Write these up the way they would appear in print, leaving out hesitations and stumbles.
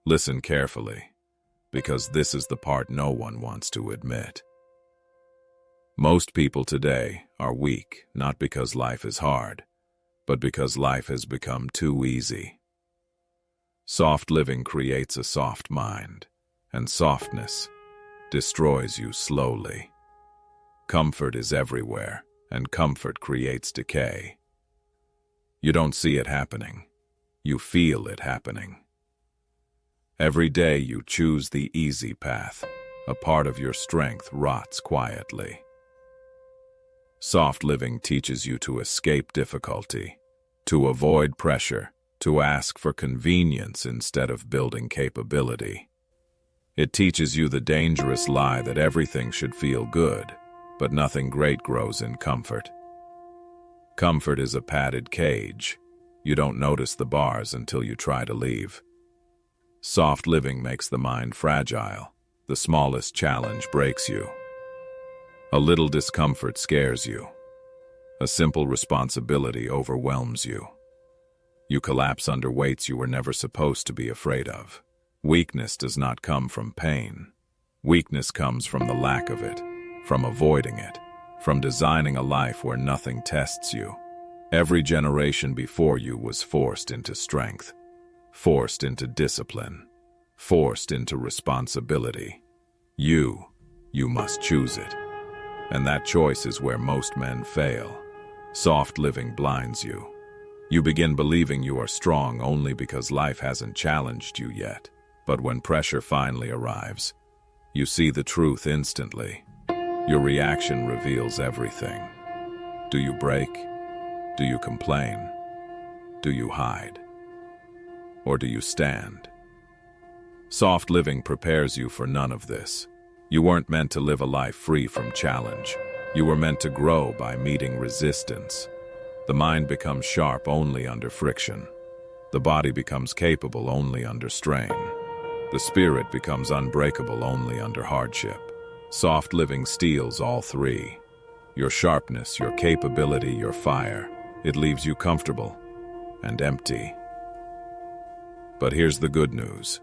Listen carefully, because this is the part no one wants to admit. Most people today are weak, not because life is hard, but because life has become too easy. Soft living creates a soft mind, and softness destroys you slowly. Comfort is everywhere, and comfort creates decay. You don't see it happening. You feel it happening. Every day you choose the easy path. A part of your strength rots quietly. Soft living teaches you to escape difficulty, to avoid pressure, to ask for convenience instead of building capability. It teaches you the dangerous lie that everything should feel good, but nothing great grows in comfort. Comfort is a padded cage. You don't notice the bars until you try to leave. Soft living makes the mind fragile. The smallest challenge breaks you. A little discomfort scares you. A simple responsibility overwhelms you. You collapse under weights you were never supposed to be afraid of. Weakness does not come from pain. Weakness comes from the lack of it, from avoiding it, from designing a life where nothing tests you. Every generation before you was forced into strength, forced into discipline, forced into responsibility. You must choose it. And that choice is where most men fail. Soft living blinds you. You begin believing you are strong only because life hasn't challenged you yet. But when pressure finally arrives, you see the truth instantly. Your reaction reveals everything. Do you break? Do you complain? Do you hide? Or do you stand? Soft living prepares you for none of this. You weren't meant to live a life free from challenge. You were meant to grow by meeting resistance. The mind becomes sharp only under friction. The body becomes capable only under strain. The spirit becomes unbreakable only under hardship. Soft living steals all three. Your sharpness, your capability, your fire. It leaves you comfortable and empty. But here's the good news.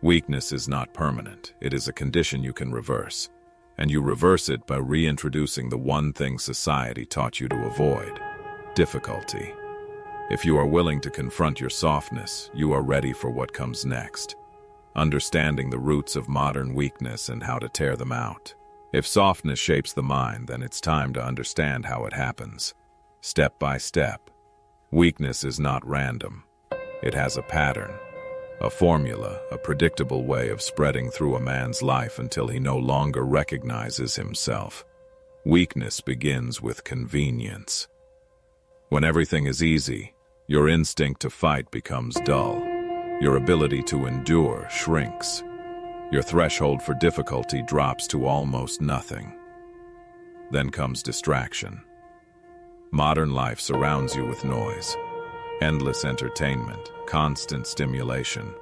Weakness is not permanent. It is a condition you can reverse. And you reverse it by reintroducing the one thing society taught you to avoid: difficulty. If you are willing to confront your softness, you are ready for what comes next. Understanding the roots of modern weakness and how to tear them out. If softness shapes the mind, then it's time to understand how it happens. Step by step. Weakness is not random. It has a pattern, a formula, a predictable way of spreading through a man's life until he no longer recognizes himself. Weakness begins with convenience. When everything is easy, your instinct to fight becomes dull. Your ability to endure shrinks. Your threshold for difficulty drops to almost nothing. Then comes distraction. Modern life surrounds you with noise, endless entertainment, constant stimulation,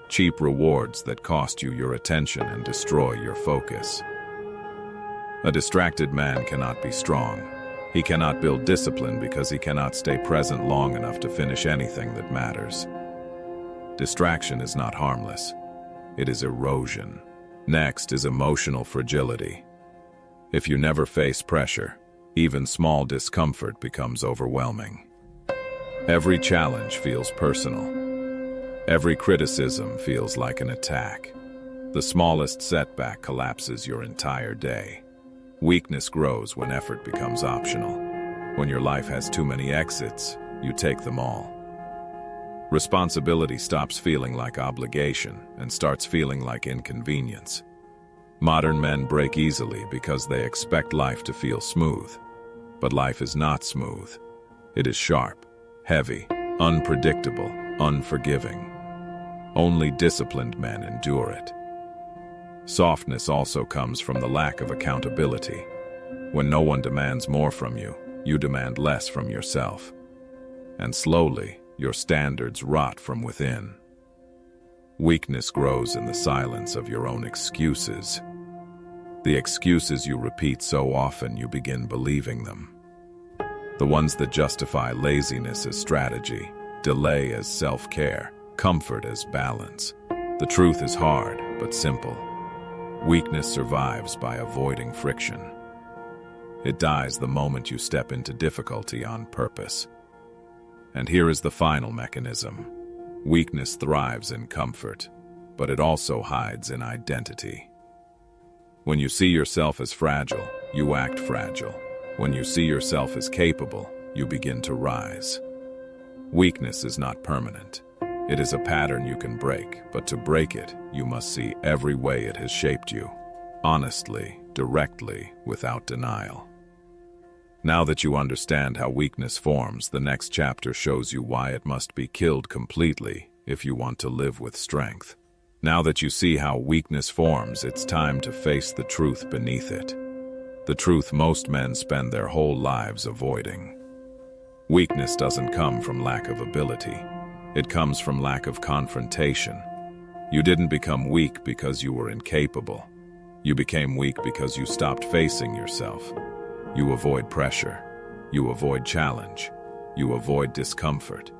cheap rewards that cost you your attention and destroy your focus. A distracted man cannot be strong. He cannot build discipline because he cannot stay present long enough to finish anything that matters. Distraction is not harmless. It is erosion. Next is emotional fragility. If you never face pressure, even small discomfort becomes overwhelming. Every challenge feels personal. Every criticism feels like an attack. The smallest setback collapses your entire day. Weakness grows when effort becomes optional. When your life has too many exits, you take them all. Responsibility stops feeling like obligation and starts feeling like inconvenience. Modern men break easily because they expect life to feel smooth. But life is not smooth. It is sharp, heavy, unpredictable, unforgiving. Only disciplined men endure it. Softness also comes from the lack of accountability. When no one demands more from you, you demand less from yourself. And slowly, your standards rot from within. Weakness grows in the silence of your own excuses. The excuses you repeat so often you begin believing them. The ones that justify laziness as strategy, delay as self-care, comfort as balance. The truth is hard, but simple. Weakness survives by avoiding friction. It dies the moment you step into difficulty on purpose. And here is the final mechanism. Weakness thrives in comfort, but it also hides in identity. When you see yourself as fragile, you act fragile. When you see yourself as capable, you begin to rise. Weakness is not permanent. It is a pattern you can break, but to break it, you must see every way it has shaped you, honestly, directly, without denial. Now that you understand how weakness forms, the next chapter shows you why it must be killed completely if you want to live with strength. Now that you see how weakness forms, it's time to face the truth beneath it. The truth most men spend their whole lives avoiding. Weakness doesn't come from lack of ability. It comes from lack of confrontation. You didn't become weak because you were incapable. You became weak because you stopped facing yourself. You avoid pressure. You avoid challenge. You avoid discomfort.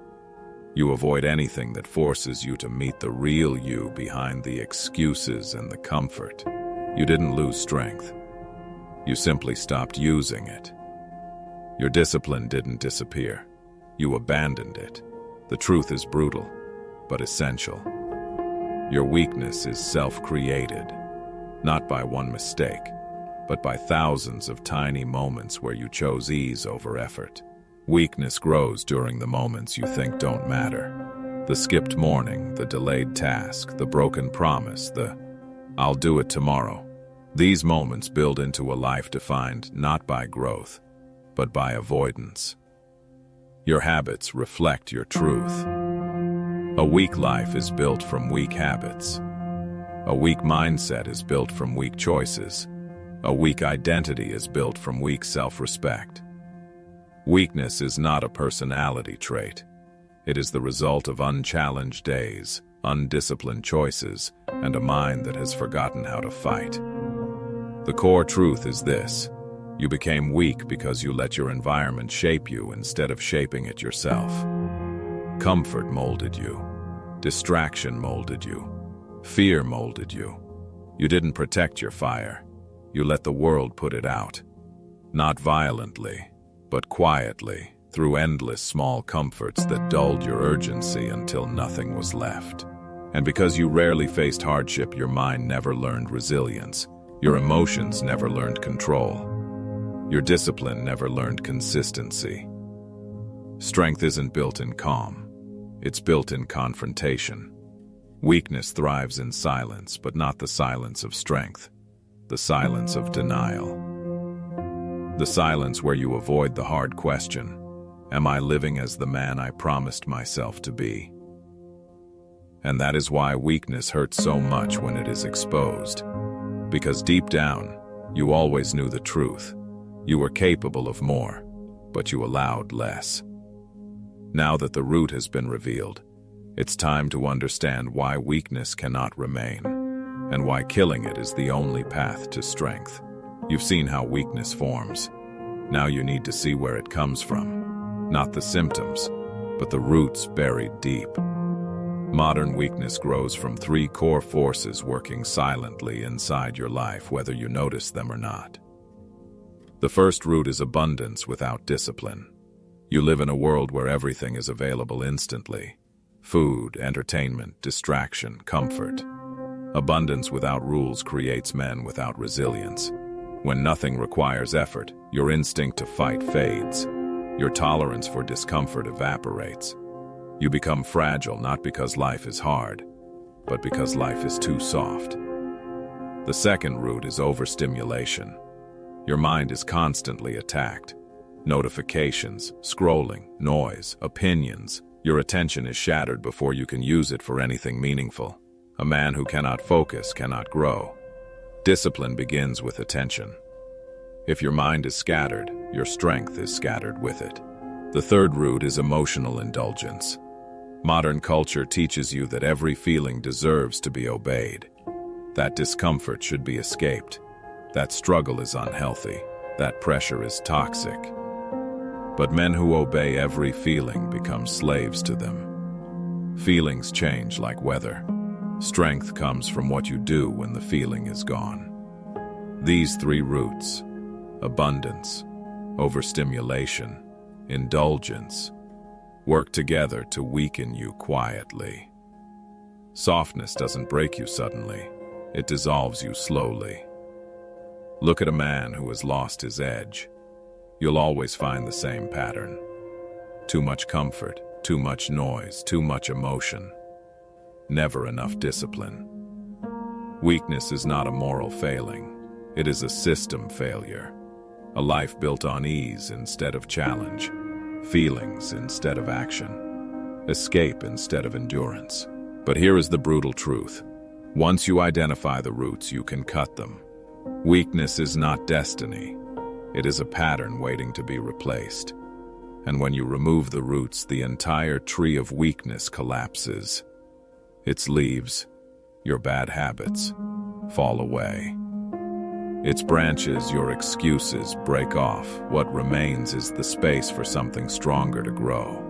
You avoid anything that forces you to meet the real you behind the excuses and the comfort. You didn't lose strength. You simply stopped using it. Your discipline didn't disappear. You abandoned it. The truth is brutal, but essential. Your weakness is self-created, not by one mistake, but by thousands of tiny moments where you chose ease over effort. Weakness grows during the moments you think don't matter. The skipped morning, the delayed task, the broken promise, the "I'll do it tomorrow." These moments build into a life defined not by growth, but by avoidance. Your habits reflect your truth. A weak life is built from weak habits. A weak mindset is built from weak choices. A weak identity is built from weak self-respect. Weakness is not a personality trait. It is the result of unchallenged days, undisciplined choices, and a mind that has forgotten how to fight. The core truth is this: you became weak because you let your environment shape you instead of shaping it yourself. Comfort molded you. Distraction molded you. Fear molded you. You didn't protect your fire. You let the world put it out. Not violently, but quietly, through endless small comforts that dulled your urgency until nothing was left. And because you rarely faced hardship, your mind never learned resilience. Your emotions never learned control. Your discipline never learned consistency. Strength isn't built in calm. It's built in confrontation. Weakness thrives in silence, but not the silence of strength. The silence of denial. The silence where you avoid the hard question: am I living as the man I promised myself to be? And that is why weakness hurts so much when it is exposed. Because deep down, you always knew the truth. You were capable of more, but you allowed less. Now that the root has been revealed, it's time to understand why weakness cannot remain, and why killing it is the only path to strength. You've seen how weakness forms. Now you need to see where it comes from. Not the symptoms, but the roots buried deep. Modern weakness grows from three core forces working silently inside your life, whether you notice them or not. The first root is abundance without discipline. You live in a world where everything is available instantly. Food, entertainment, distraction, comfort. Abundance without rules creates men without resilience. When nothing requires effort, your instinct to fight fades. Your tolerance for discomfort evaporates. You become fragile not because life is hard, but because life is too soft. The second root is overstimulation. Your mind is constantly attacked. Notifications, scrolling, noise, opinions. Your attention is shattered before you can use it for anything meaningful. A man who cannot focus cannot grow. Discipline begins with attention. If your mind is scattered, your strength is scattered with it. The third root is emotional indulgence. Modern culture teaches you that every feeling deserves to be obeyed. That discomfort should be escaped. That struggle is unhealthy. That pressure is toxic. But men who obey every feeling become slaves to them. Feelings change like weather. Strength comes from what you do when the feeling is gone. These three roots, abundance, overstimulation, indulgence, work together to weaken you quietly. Softness doesn't break you suddenly, it dissolves you slowly. Look at a man who has lost his edge. You'll always find the same pattern. Too much comfort, too much noise, too much emotion. Never enough discipline. Weakness is not a moral failing. It is a system failure. A life built on ease instead of challenge. Feelings instead of action. Escape instead of endurance. But here is the brutal truth. Once you identify the roots, you can cut them. Weakness is not destiny. It is a pattern waiting to be replaced. And when you remove the roots, the entire tree of weakness collapses. Its leaves, your bad habits, fall away. Its branches, your excuses, break off. What remains is the space for something stronger to grow.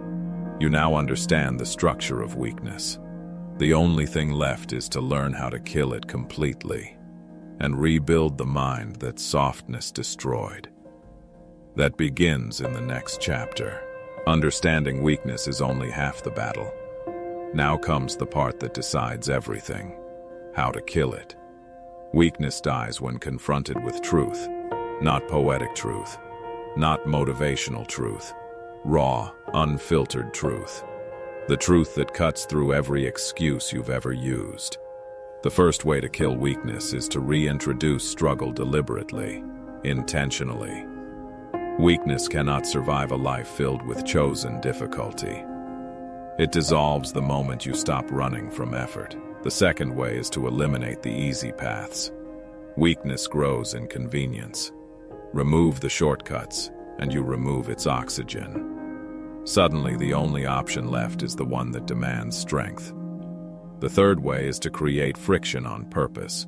You now understand the structure of weakness. The only thing left is to learn how to kill it completely and rebuild the mind that softness destroyed. That begins in the next chapter. Understanding weakness is only half the battle. Now comes the part that decides everything: how to kill it. Weakness dies when confronted with truth, not poetic truth, not motivational truth, raw, unfiltered truth. The truth that cuts through every excuse you've ever used. The first way to kill weakness is to reintroduce struggle deliberately, intentionally. Weakness cannot survive a life filled with chosen difficulty. It dissolves the moment you stop running from effort. The second way is to eliminate the easy paths. Weakness grows in convenience. Remove the shortcuts, and you remove its oxygen. Suddenly, the only option left is the one that demands strength. The third way is to create friction on purpose.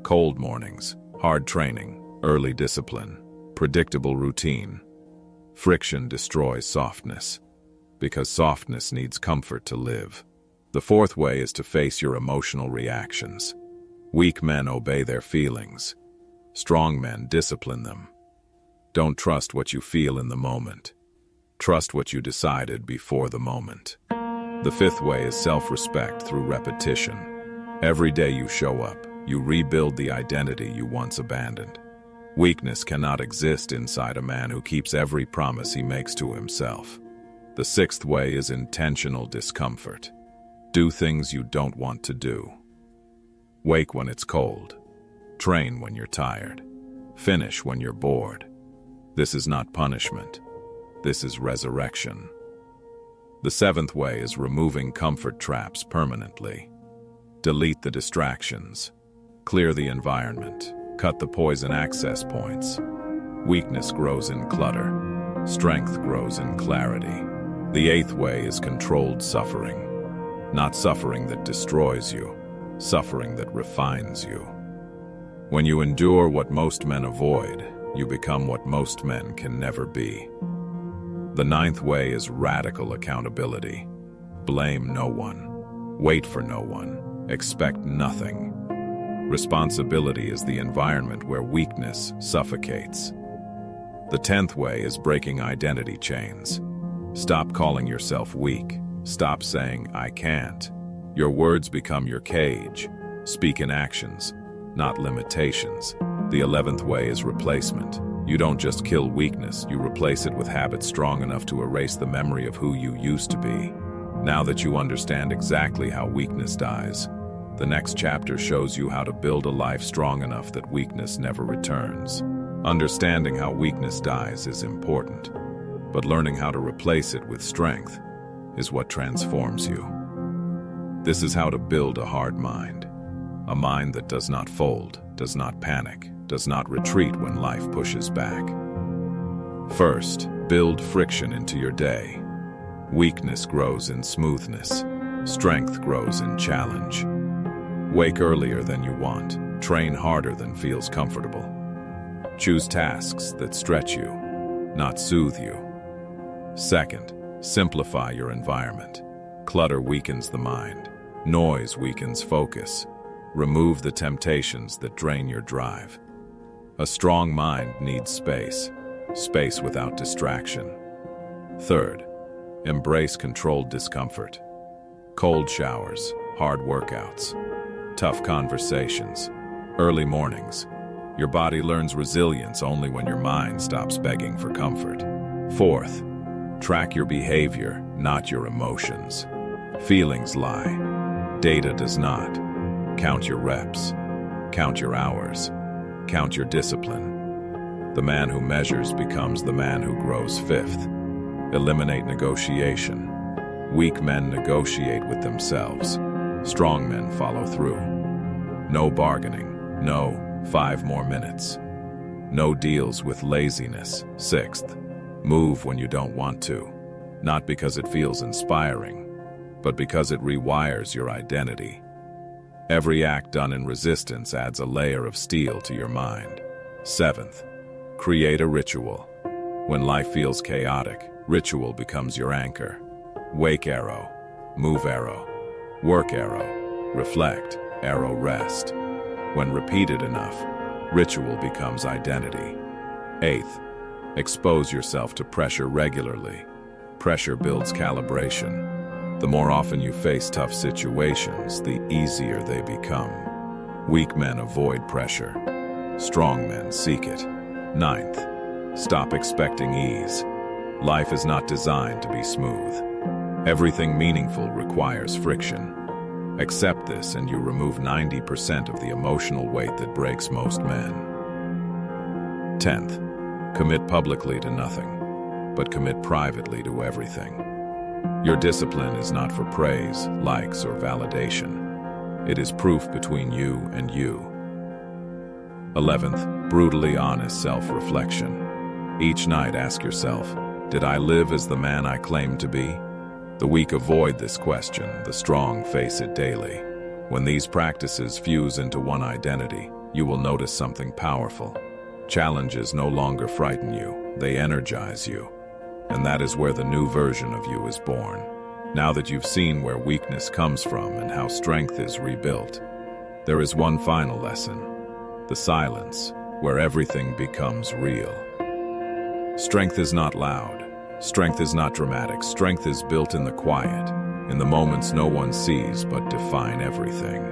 Cold mornings, hard training, early discipline, predictable routine. Friction destroys softness, because softness needs comfort to live. The fourth way is to face your emotional reactions. Weak men obey their feelings. Strong men discipline them. Don't trust what you feel in the moment. Trust what you decided before the moment. The fifth way is self-respect through repetition. Every day you show up, you rebuild the identity you once abandoned. Weakness cannot exist inside a man who keeps every promise he makes to himself. The sixth way is intentional discomfort. Do things you don't want to do. Wake when it's cold. Train when you're tired. Finish when you're bored. This is not punishment. This is resurrection. The seventh way is removing comfort traps permanently. Delete the distractions. Clear the environment. Cut the poison access points. Weakness grows in clutter. Strength grows in clarity. The eighth way is controlled suffering. Not suffering that destroys you, suffering that refines you. When you endure what most men avoid, you become what most men can never be. The ninth way is radical accountability. Blame no one. Wait for no one. Expect nothing. Responsibility is the environment where weakness suffocates. The 10th way is breaking identity chains. Stop calling yourself weak. Stop saying, "I can't." Your words become your cage. Speak in actions, not limitations. The 11th way is replacement. You don't just kill weakness, you replace it with habits strong enough to erase the memory of who you used to be. Now that you understand exactly how weakness dies, the next chapter shows you how to build a life strong enough that weakness never returns. Understanding how weakness dies is important, but learning how to replace it with strength is what transforms you. This is how to build a hard mind. A mind that does not fold, does not panic, does not retreat when life pushes back. First, build friction into your day. Weakness grows in smoothness. Strength grows in challenge. Wake earlier than you want. Train harder than feels comfortable. Choose tasks that stretch you, not soothe you. Second, simplify your environment. Clutter weakens the mind. Noise weakens focus. Remove the temptations that drain your drive. A strong mind needs space, space without distraction. Third, embrace controlled discomfort. Cold showers, hard workouts, tough conversations, early mornings. Your body learns resilience only when your mind stops begging for comfort. Fourth, track your behavior, not your emotions. Feelings lie. Data does not. Count your reps. Count your hours. Count your discipline. The man who measures becomes the man who grows. Fifth, eliminate negotiation. Weak men negotiate with themselves. Strong men follow through. No bargaining. No 5 more minutes. No deals with laziness. Sixth, move when you don't want to. Not because it feels inspiring, but because it rewires your identity. Every act done in resistance adds a layer of steel to your mind. Seventh, create a ritual. When life feels chaotic, ritual becomes your anchor. Wake arrow, move arrow, work arrow, reflect, arrow rest. When repeated enough, ritual becomes identity. Eighth, expose yourself to pressure regularly. Pressure builds calibration. The more often you face tough situations, the easier they become. Weak men avoid pressure. Strong men seek it. Ninth, stop expecting ease. Life is not designed to be smooth. Everything meaningful requires friction. Accept this and you remove 90% of the emotional weight that breaks most men. 10th, commit publicly to nothing, but commit privately to everything. Your discipline is not for praise, likes, or validation. It is proof between you and you. 11th, brutally honest self-reflection. Each night ask yourself, did I live as the man I claimed to be? The weak avoid this question, the strong face it daily. When these practices fuse into one identity, you will notice something powerful. Challenges no longer frighten you, they energize you. And that is where the new version of you is born. Now that you've seen where weakness comes from and how strength is rebuilt, there is one final lesson: the silence, where everything becomes real. Strength is not loud. Strength is not dramatic. Strength is built in the quiet, in the moments no one sees but define everything.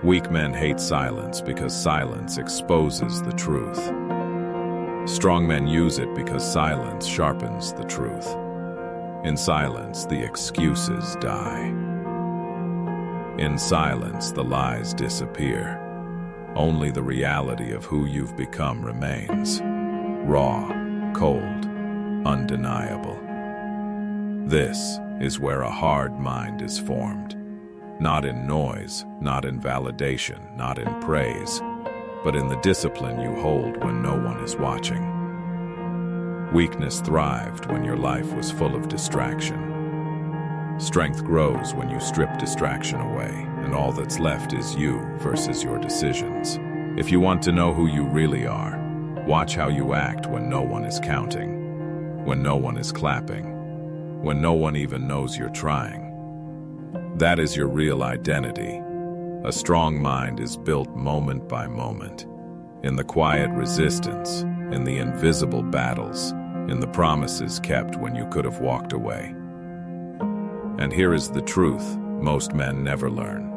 Weak men hate silence because silence exposes the truth. Strong men use it because silence sharpens the truth. In silence, the excuses die. In silence, the lies disappear. Only the reality of who you've become remains. Raw, cold, undeniable. This is where a hard mind is formed. Not in noise, not in validation, not in praise, but in the discipline you hold when no one is watching. Weakness thrived when your life was full of distraction. Strength grows when you strip distraction away, and all that's left is you versus your decisions. If you want to know who you really are, watch how you act when no one is counting. When no one is clapping, when no one even knows you're trying. That is your real identity. A strong mind is built moment by moment, in the quiet resistance, in the invisible battles, in the promises kept when you could have walked away. And here is the truth most men never learn.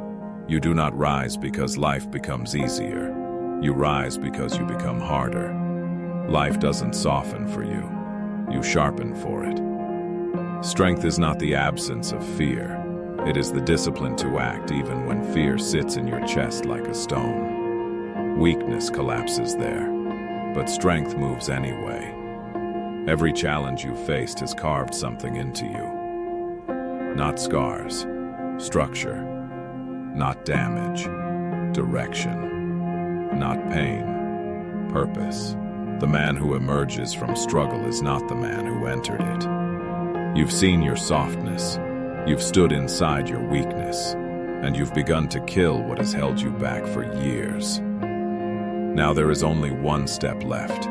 You do not rise because life becomes easier. You rise because you become harder. Life doesn't soften for you. You sharpen for it. Strength is not the absence of fear. It is the discipline to act even when fear sits in your chest like a stone. Weakness collapses there, but strength moves anyway. Every challenge you faced has carved something into you. Not scars, structure. Not damage, direction. Not pain, purpose. The man who emerges from struggle is not the man who entered it. You've seen your softness, you've stood inside your weakness, and you've begun to kill what has held you back for years. Now there is only one step left,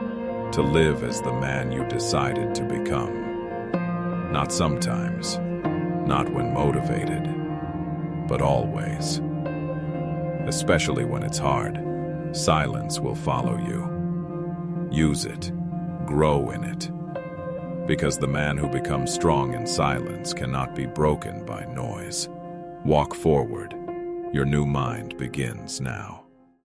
to live as the man you decided to become. Not sometimes, not when motivated, but always. Especially when it's hard, silence will follow you. Use it. Grow in it. Because the man who becomes strong in silence cannot be broken by noise. Walk forward. Your new mind begins now.